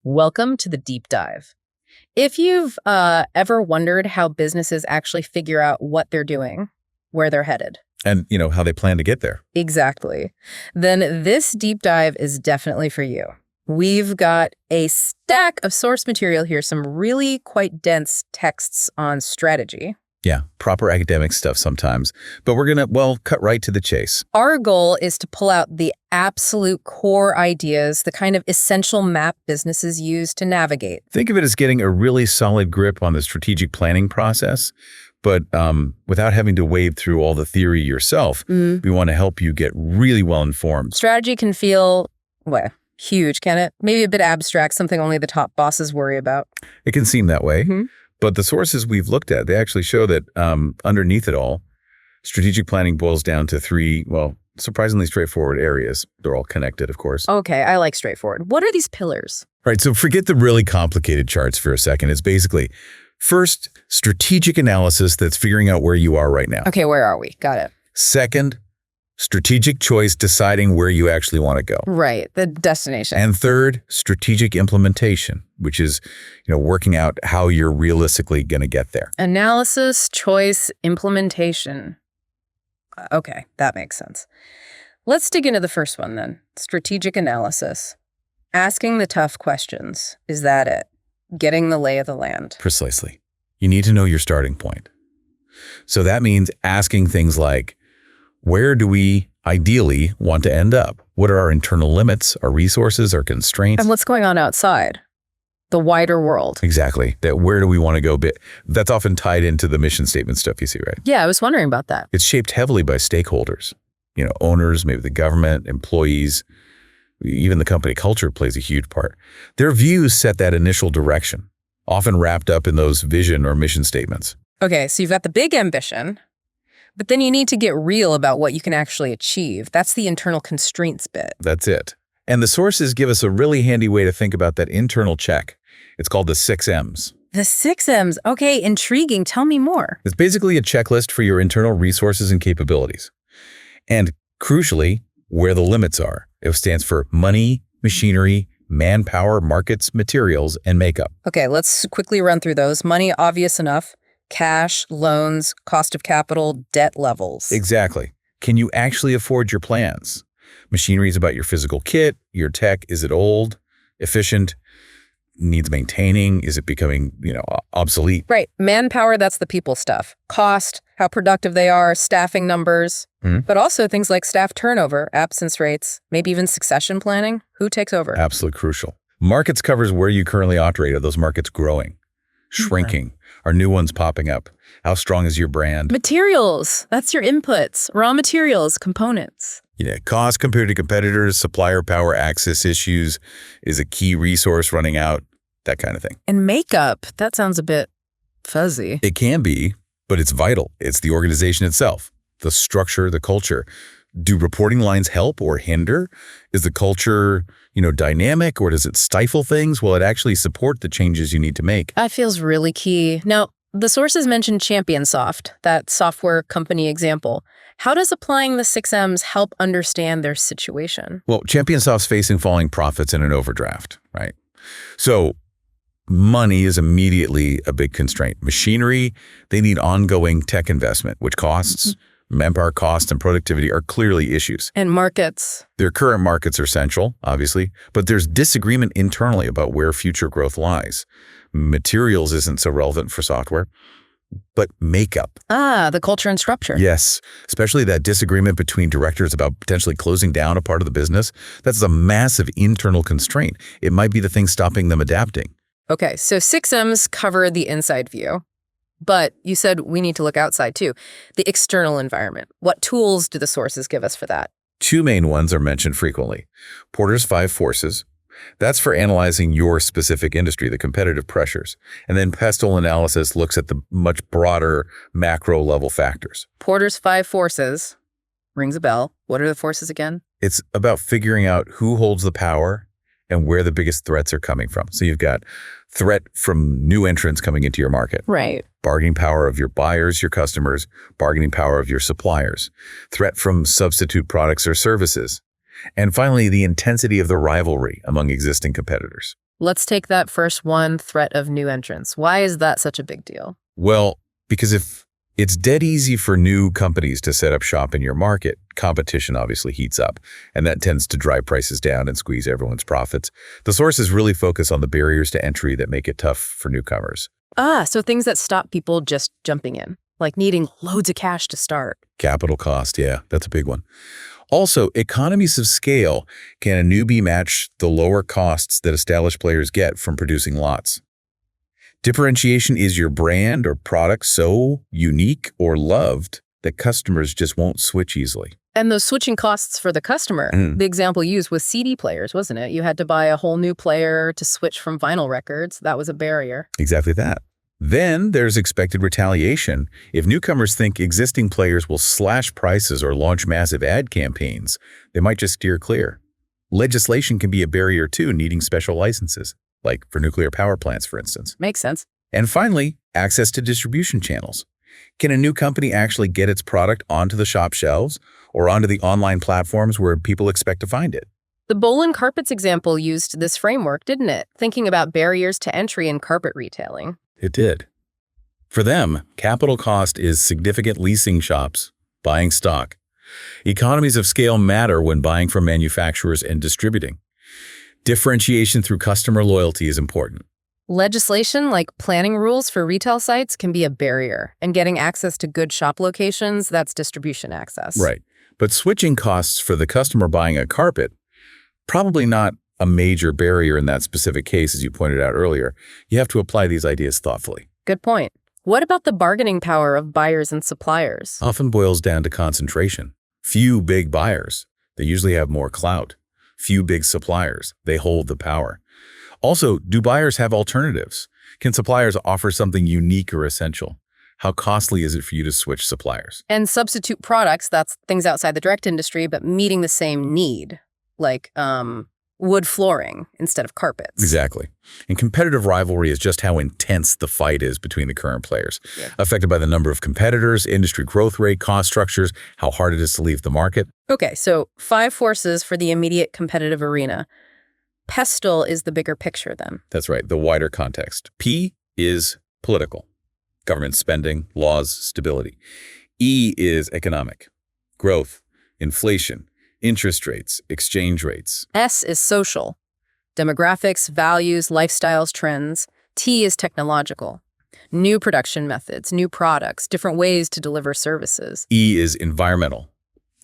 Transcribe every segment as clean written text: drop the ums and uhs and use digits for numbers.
Welcome to the deep dive. If you've ever wondered how businesses actually figure out what they're doing, where they're headed, and how they plan to get there. Exactly. Then this deep dive is definitely for you. We've got a stack of source material here, some really quite dense texts on strategy. Yeah, proper academic stuff sometimes. But we're going to, cut right to the chase. Our goal is to pull out the absolute core ideas, the kind of essential map businesses use to navigate. Think of it as getting a really solid grip on the strategic planning process, but without having to wade through all the theory yourself. We want to help you get really well informed. Strategy can feel, huge, can it? Maybe a bit abstract, something only the top bosses worry about. It can seem that way. But the sources we've looked at, they actually show that underneath it all, strategic planning boils down to three, surprisingly straightforward areas. They're all connected, of course. Okay, I like straightforward. What are these pillars? Right, so forget the really complicated charts for a second. It's basically, first, strategic analysis that's figuring out where you are right now. Okay, where are we? Got it. Second, strategic choice deciding where you actually want to go. Right, the destination. And third, strategic implementation, which is, working out how you're realistically going to get there. Analysis, choice, implementation. Okay, that makes sense. Let's dig into the first one then. Strategic analysis. Asking the tough questions. Is that it? Getting the lay of the land. Precisely. You need to know your starting point. So that means asking things like, where do we ideally want to end up? What are our internal limits, our resources, our constraints? And what's going on outside? The wider world. Exactly. That where do we want to go? That's often tied into the mission statement stuff you see, right? Yeah, I was wondering about that. It's shaped heavily by stakeholders, owners, maybe the government, employees, even the company culture plays a huge part. Their views set that initial direction, often wrapped up in those vision or mission statements. Okay, so you've got the big ambition, but then you need to get real about what you can actually achieve. That's the internal constraints bit. That's it. And the sources give us a really handy way to think about that internal check. It's called the 6 M's. The 6 M's. Okay, intriguing. Tell me more. It's basically a checklist for your internal resources and capabilities. And crucially, where the limits are. It stands for money, machinery, manpower, markets, materials, and makeup. Okay, let's quickly run through those. Money, obvious enough. Cash, loans, cost of capital, debt levels. Exactly. Can you actually afford your plans? Machinery is about your physical kit. Your tech, is it old, efficient, needs maintaining? Is it becoming, obsolete? Right. Manpower, that's the people stuff. Cost, how productive they are, staffing numbers, but also things like staff turnover, absence rates, maybe even succession planning. Who takes over? Absolutely crucial. Markets covers where you currently operate. Are those markets growing, shrinking? Are new ones popping up? How strong is your brand? Materials, that's your inputs. Raw materials, components. Cost compared to competitors, supplier power, access issues, is a key resource running out, that kind of thing. And makeup, that sounds a bit fuzzy. It can be, but it's vital. It's the organization itself, the structure, the culture. Do reporting lines help or hinder? Is the culture, dynamic, or does it stifle things? Will it actually support the changes you need to make? That feels really key. Now, the sources mentioned Championsoft, that software company example. How does applying the 6 M's help understand their situation? Well, Championsoft's facing falling profits and an overdraft, right? So money is immediately a big constraint. Machinery, they need ongoing tech investment, which costs. Manpower cost and productivity are clearly issues. And markets. Their current markets are central, obviously, but there's disagreement internally about where future growth lies. Materials isn't so relevant for software, but makeup. The culture and structure. Yes, especially that disagreement between directors about potentially closing down a part of the business. That's a massive internal constraint. It might be the thing stopping them adapting. Okay, so 6 M's cover the inside view. But you said we need to look outside too. The external environment. What tools do the sources give us for that? 2 main ones are mentioned frequently. Porter's 5 forces. That's for analyzing your specific industry, the competitive pressures. And then pestle analysis looks at the much broader macro level factors. Porter's 5 forces. Rings a bell. What are the forces again? It's about figuring out who holds the power and where the biggest threats are coming from. So you've got threat from new entrants coming into your market. Right. Bargaining power of your buyers, your customers, bargaining power of your suppliers, threat from substitute products or services, And finally, the intensity of the rivalry among existing competitors. Let's take that first one, threat of new entrants. Why is that such a big deal? Well, because if it's dead easy for new companies to set up shop in your market, competition obviously heats up, and that tends to drive prices down and squeeze everyone's profits. The sources really focus on the barriers to entry that make it tough for newcomers. So things that stop people just jumping in, like needing loads of cash to start. Capital cost, yeah, that's a big one. Also, economies of scale. Can a newbie match the lower costs that established players get from producing lots? Differentiation is your brand or product so unique or loved that customers just won't switch easily. And those switching costs for the customer, the example used was CD players, wasn't it? You had to buy a whole new player to switch from vinyl records. That was a barrier. Exactly that. Then there's expected retaliation. If newcomers think existing players will slash prices or launch massive ad campaigns, they might just steer clear. Legislation can be a barrier too, needing special licenses, like for nuclear power plants, for instance. Makes sense. And finally, access to distribution channels. Can a new company actually get its product onto the shop shelves or onto the online platforms where people expect to find it? The Bolin Carpets example used this framework, didn't it? Thinking about barriers to entry in carpet retailing. It did. For them, capital cost is significant leasing shops, buying stock. Economies of scale matter when buying from manufacturers and distributing. Differentiation through customer loyalty is important. Legislation like planning rules for retail sites can be a barrier, and getting access to good shop locations, that's distribution access. Right. But switching costs for the customer buying a carpet, probably not a major barrier in that specific case, as you pointed out earlier. You have to apply these ideas thoughtfully. Good point. What about the bargaining power of buyers and suppliers? Often boils down to concentration. Few big buyers, they usually have more clout. Few big suppliers, they hold the power. Also, do buyers have alternatives? Can suppliers offer something unique or essential? How costly is it for you to switch suppliers? And substitute products, that's things outside the direct industry, but meeting the same need, like wood flooring instead of carpets. Exactly. And competitive rivalry is just how intense the fight is between the current players, affected by the number of competitors, industry growth rate, cost structures, how hard it is to leave the market. Okay, so 5 forces for the immediate competitive arena. Pestle is the bigger picture then. That's right, the wider context. P is political, government spending, laws, stability. E is economic, growth, inflation, interest rates, exchange rates. S is social, demographics, values, lifestyles, trends. T is technological, new production methods, new products, different ways to deliver services. E is environmental,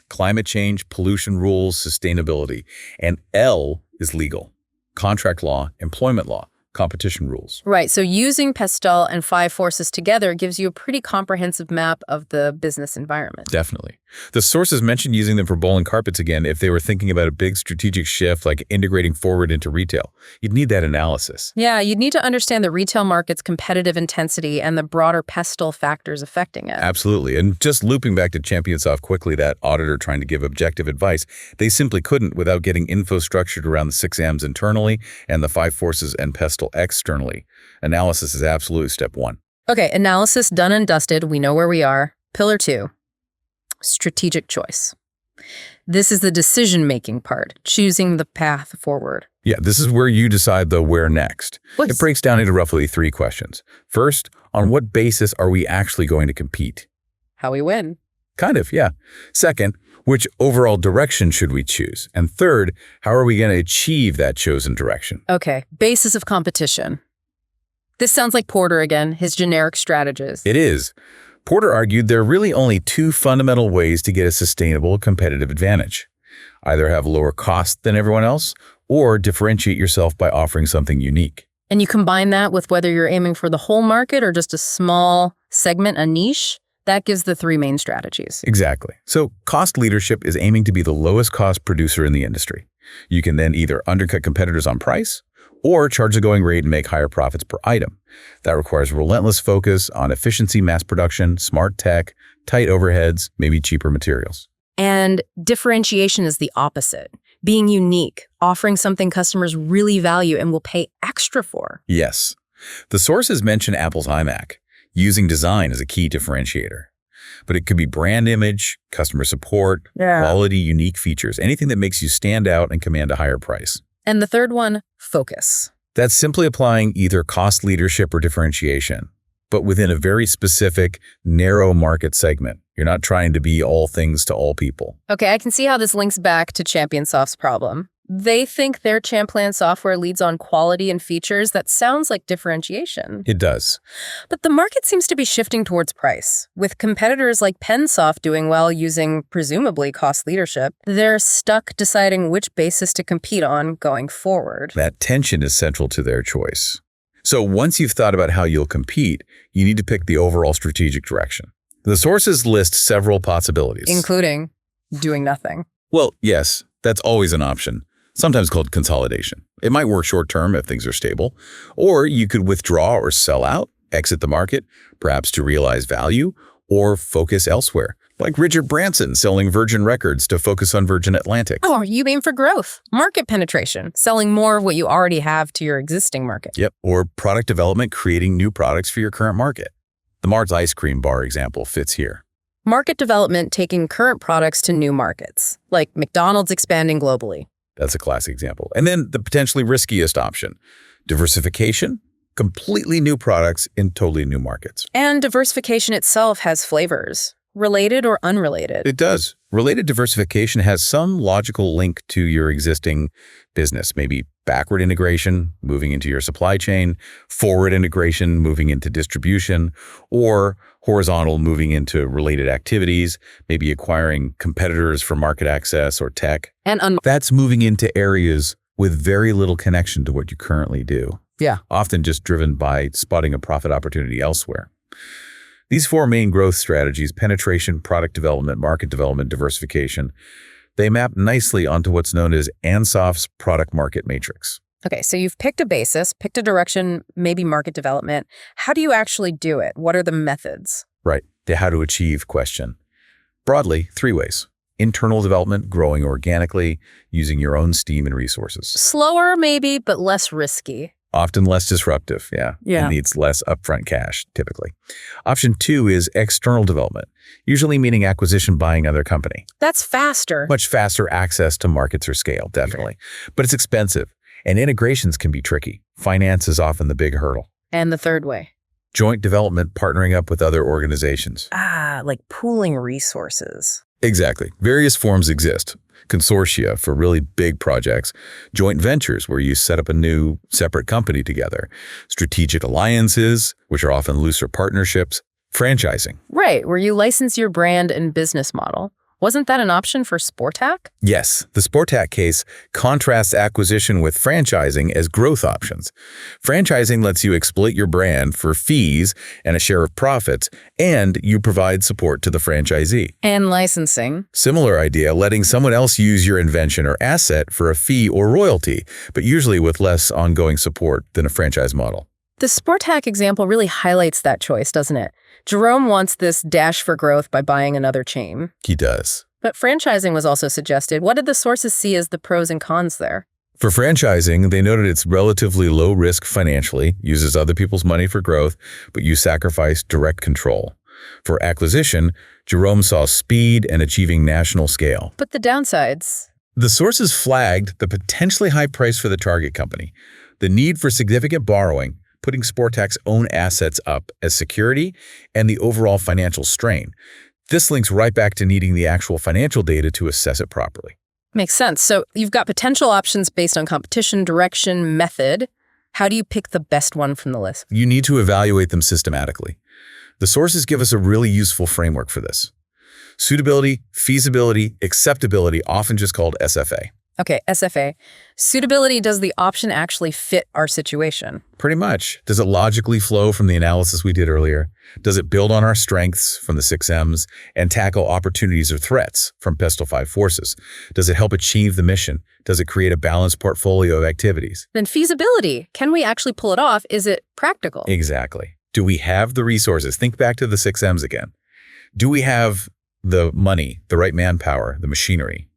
climate change, pollution rules, sustainability. And L is legal, contract law, employment law, competition rules. Right, so using Pestle and 5 forces together gives you a pretty comprehensive map of the business environment. Definitely. The sources mentioned using them for Bolin Carpets again if they were thinking about a big strategic shift like integrating forward into retail. You'd need that analysis. Yeah, you'd need to understand the retail market's competitive intensity and the broader Pestle factors affecting it. Absolutely. And just looping back to Ansoff quickly, that auditor trying to give objective advice, they simply couldn't without getting info structured around the 6 M's internally and the 5 forces and Pestle externally. Analysis is absolutely step 1. Okay, analysis done and dusted. We know where we are. Pillar 2. Strategic choice. This is the decision-making part, choosing the path forward. Yeah, this is where you decide the where next. It breaks down into roughly 3 questions. First, on what basis are we actually going to compete? How we win. Kind of, yeah. Second, which overall direction should we choose? And third, how are we going to achieve that chosen direction? Okay, basis of competition. This sounds like Porter again, his generic strategies. It is. Porter argued there are really only 2 fundamental ways to get a sustainable competitive advantage. Either have lower cost than everyone else, or differentiate yourself by offering something unique. And you combine that with whether you're aiming for the whole market or just a small segment, a niche, that gives the 3 main strategies. Exactly. So cost leadership is aiming to be the lowest cost producer in the industry. You can then either undercut competitors on price, or charge the going rate and make higher profits per item. That requires relentless focus on efficiency, mass production, smart tech, tight overheads, maybe cheaper materials. And differentiation is the opposite. Being unique, offering something customers really value and will pay extra for. Yes. The sources mention Apple's iMac, using design as a key differentiator. But it could be brand image, customer support, quality, unique features, anything that makes you stand out and command a higher price. And the third one, focus. That's simply applying either cost leadership or differentiation, but within a very specific, narrow market segment. You're not trying to be all things to all people. Okay, I can see how this links back to Championsoft's problem. They think their Champlan software leads on quality and features. That sounds like differentiation. It does. But the market seems to be shifting towards price. With competitors like Pensoft doing well using presumably cost leadership, they're stuck deciding which basis to compete on going forward. That tension is central to their choice. So once you've thought about how you'll compete, you need to pick the overall strategic direction. The sources list several possibilities. Including doing nothing. Well, yes, that's always an option. Sometimes called consolidation. It might work short-term if things are stable, or you could withdraw or sell out, exit the market, perhaps to realize value, or focus elsewhere, like Richard Branson selling Virgin Records to focus on Virgin Atlantic. Or you aim for growth, market penetration, selling more of what you already have to your existing market. Yep, or product development, creating new products for your current market. The Mars ice cream bar example fits here. Market development taking current products to new markets, like McDonald's expanding globally. That's a classic example. And then the potentially riskiest option, diversification, completely new products in totally new markets. And diversification itself has flavors, related or unrelated. It does. Related diversification has some logical link to your existing business, maybe backward integration, moving into your supply chain, forward integration, moving into distribution, or horizontal, moving into related activities, maybe acquiring competitors for market access or tech. And that's moving into areas with very little connection to what you currently do. Yeah. Often just driven by spotting a profit opportunity elsewhere. These four main growth strategies, penetration, product development, market development, diversification, they map nicely onto what's known as Ansoff's product market matrix. Okay, so you've picked a basis, picked a direction, maybe market development. How do you actually do it? What are the methods? Right, the how to achieve question. Broadly, 3 ways. Internal development, growing organically, using your own steam and resources. Slower maybe, but less risky. Often less disruptive, yeah. Yeah. It needs less upfront cash, typically. Option 2 is external development, usually meaning acquisition, buying another company. That's faster. Much faster access to markets or scale, definitely. But it's expensive, and integrations can be tricky. Finance is often the big hurdle. And the third way? Joint development, partnering up with other organizations. Like pooling resources. Exactly. Various forms exist. Consortia for really big projects, joint ventures where you set up a new separate company together, strategic alliances, which are often looser partnerships, franchising. Right, where you license your brand and business model. Wasn't that an option for Sportac? Yes, the Sportac case contrasts acquisition with franchising as growth options. Franchising lets you exploit your brand for fees and a share of profits, and you provide support to the franchisee. And licensing. Similar idea, letting someone else use your invention or asset for a fee or royalty, but usually with less ongoing support than a franchise model. The Sportac example really highlights that choice, doesn't it? Jerome wants this dash for growth by buying another chain. He does. But franchising was also suggested. What did the sources see as the pros and cons there? For franchising, they noted it's relatively low risk financially, uses other people's money for growth, but you sacrifice direct control. For acquisition, Jerome saw speed and achieving national scale. But the downsides? The sources flagged the potentially high price for the target company, the need for significant borrowing, putting Sportac's own assets up as security, and the overall financial strain. This links right back to needing the actual financial data to assess it properly. Makes sense. So you've got potential options based on competition, direction, method. How do you pick the best one from the list? You need to evaluate them systematically. The sources give us a really useful framework for this. Suitability, feasibility, acceptability, often just called SFA. Okay, SFA. Suitability, does the option actually fit our situation? Pretty much. Does it logically flow from the analysis we did earlier? Does it build on our strengths from the 6 M's and tackle opportunities or threats from Pestle 5 forces? Does it help achieve the mission? Does it create a balanced portfolio of activities? Then feasibility. Can we actually pull it off? Is it practical? Exactly. Do we have the resources? Think back to the 6 M's again. Do we have the money, the right manpower, the machinery?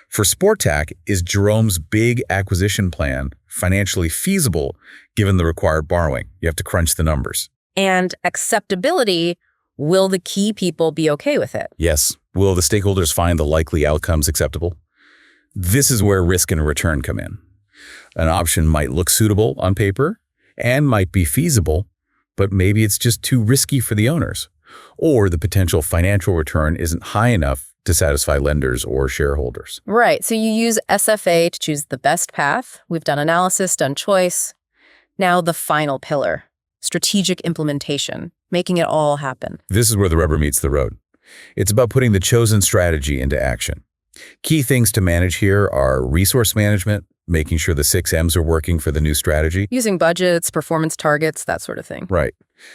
For Sportac, is Jerome's big acquisition plan financially feasible given the required borrowing? You have to crunch the numbers. And acceptability, Will the key people be okay with it? Yes. Will the stakeholders find the likely outcomes acceptable? This is where risk and return come in. An option might look suitable on paper and might be feasible, but maybe it's just too risky for the owners, or the potential financial return isn't high enough to satisfy lenders or shareholders. Right. So you use SFA to choose the best path. We've done analysis, done choice. Now the final pillar, strategic implementation, making it all happen. This is where the rubber meets the road. It's about putting the chosen strategy into action. Key things to manage here are resource management, making sure the 6 M's are working for the new strategy. Using budgets, performance targets, that sort of thing. Right.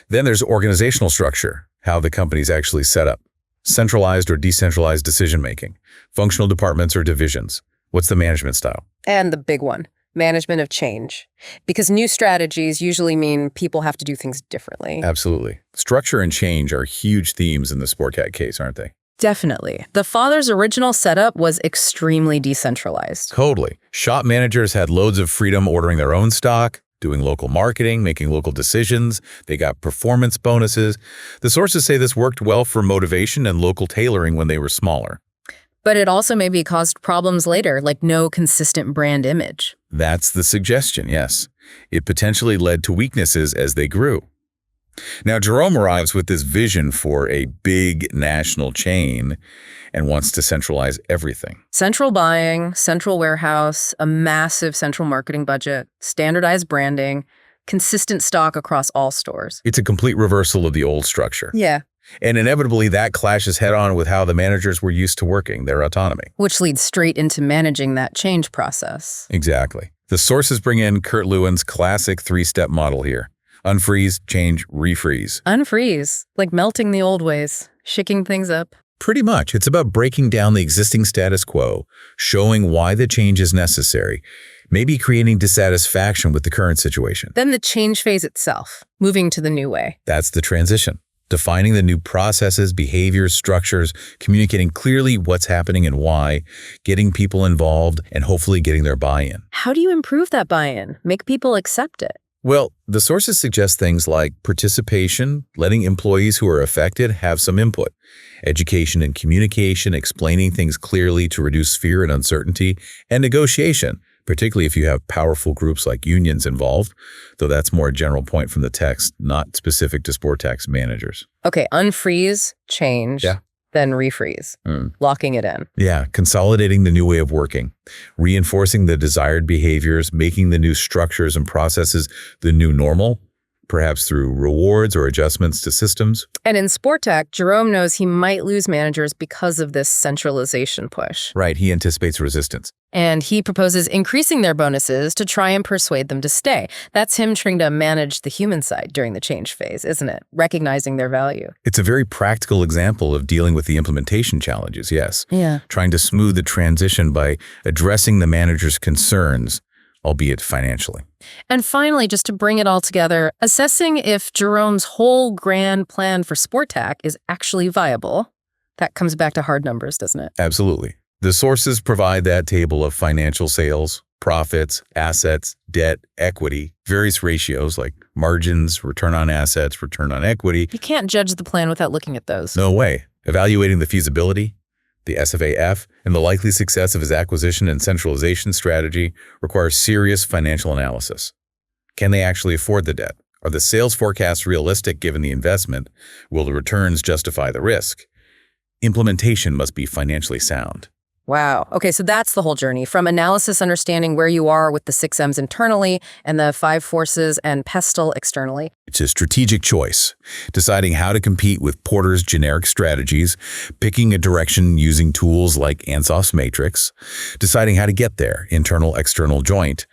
Then there's organizational structure, how the company's actually set up. Centralized or decentralized decision-making, functional departments or divisions. What's the management style? And the big one, management of change. Because new strategies usually mean people have to do things differently. Absolutely. Structure and change are huge themes in the Sportcat case, aren't they? Definitely. The father's original setup was extremely decentralized. Totally. Shop managers had loads of freedom ordering their own stock, doing local marketing, making local decisions. They got performance bonuses. The sources say this worked well for motivation and local tailoring when they were smaller. But it also maybe caused problems later, like no consistent brand image. That's the suggestion, yes. It potentially led to weaknesses as they grew. Now, Jerome arrives with this vision for a big national chain and wants to centralize everything. Central buying, central warehouse, a massive central marketing budget, standardized branding, consistent stock across all stores. It's a complete reversal of the old structure. Yeah. And inevitably, that clashes head-on with how the managers were used to working, their autonomy. Which leads straight into managing that change process. Exactly. The sources bring in Kurt Lewin's classic 3-step model here. Unfreeze, change, refreeze. Unfreeze, like melting the old ways, shaking things up. Pretty much. It's about breaking down the existing status quo, showing why the change is necessary, maybe creating dissatisfaction with the current situation. Then the change phase itself, moving to the new way. That's the transition. Defining the new processes, behaviors, structures, communicating clearly what's happening and why, getting people involved, and hopefully getting their buy-in. How do you improve that buy-in? Make people accept it? Well, the sources suggest things like participation, letting employees who are affected have some input, education and communication, explaining things clearly to reduce fear and uncertainty, and negotiation, particularly if you have powerful groups like unions involved, though that's more a general point from the text, not specific to sport tax managers. Okay, unfreeze, change, then refreeze, locking it in. Yeah, consolidating the new way of working, reinforcing the desired behaviors, making the new structures and processes the new normal, perhaps through rewards or adjustments to systems. And in Sport Tech, Jerome knows he might lose managers because of this centralization push. Right, he anticipates resistance. And he proposes increasing their bonuses to try and persuade them to stay. That's him trying to manage the human side during the change phase, isn't it? Recognizing their value. It's a very practical example of dealing with the implementation challenges, yes. Yeah. Trying to smooth the transition by addressing the manager's concerns, albeit financially. And finally, just to bring it all together, assessing if Jerome's whole grand plan for Sport Tech is actually viable. That comes back to hard numbers, doesn't it? Absolutely. The sources provide that table of financial sales, profits, assets, debt, equity, various ratios like margins, return on assets, return on equity. You can't judge the plan without looking at those. No way. Evaluating the feasibility, the SFAF, and the likely success of his acquisition and centralization strategy requires serious financial analysis. Can they actually afford the debt? Are the sales forecasts realistic given the investment? Will the returns justify the risk? Implementation must be financially sound. Wow. Okay, so that's the whole journey, from analysis, understanding where you are with the 6 M's internally and the 5 forces and pestle externally. It's a strategic choice, deciding how to compete with Porter's generic strategies, picking a direction using tools like Ansoff's matrix, deciding how to get there, internal, external joint,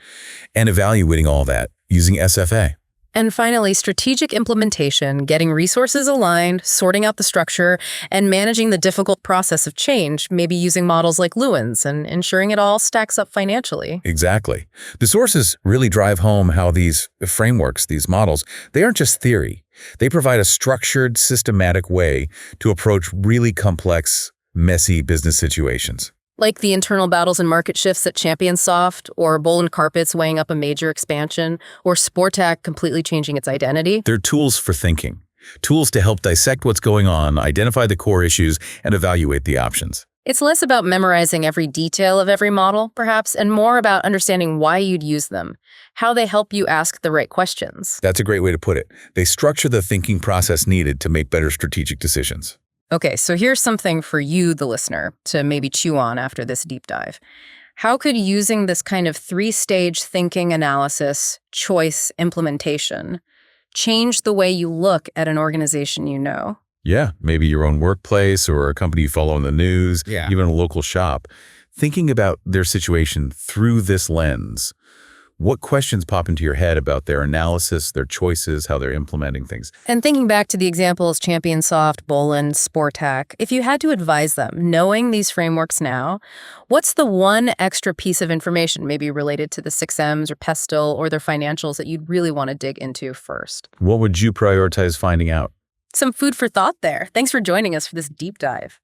and evaluating all that using SFA. And finally, strategic implementation, getting resources aligned, sorting out the structure, and managing the difficult process of change, maybe using models like Lewin's and ensuring it all stacks up financially. Exactly. The sources really drive home how these frameworks, these models, they aren't just theory. They provide a structured, systematic way to approach really complex, messy business situations. Like the internal battles and market shifts at Ansoff, or Boland Carpets weighing up a major expansion, or Sportac completely changing its identity. They're tools for thinking. Tools to help dissect what's going on, identify the core issues, and evaluate the options. It's less about memorizing every detail of every model, perhaps, and more about understanding why you'd use them, how they help you ask the right questions. That's a great way to put it. They structure the thinking process needed to make better strategic decisions. Okay, so here's something for you, the listener, to maybe chew on after this deep dive. How could using this kind of three-stage thinking analysis, choice, implementation, change the way you look at an organization you know? Yeah, maybe your own workplace or a company you follow in the news, even a local shop. Thinking about their situation through this lens, what questions pop into your head about their analysis, their choices, how they're implementing things? And thinking back to the examples Championsoft, Bolin, Sportac, if you had to advise them, knowing these frameworks now, what's the one extra piece of information, maybe related to the 6Ms or Pestle or their financials, that you'd really want to dig into first? What would you prioritize finding out? Some food for thought there. Thanks for joining us for this deep dive.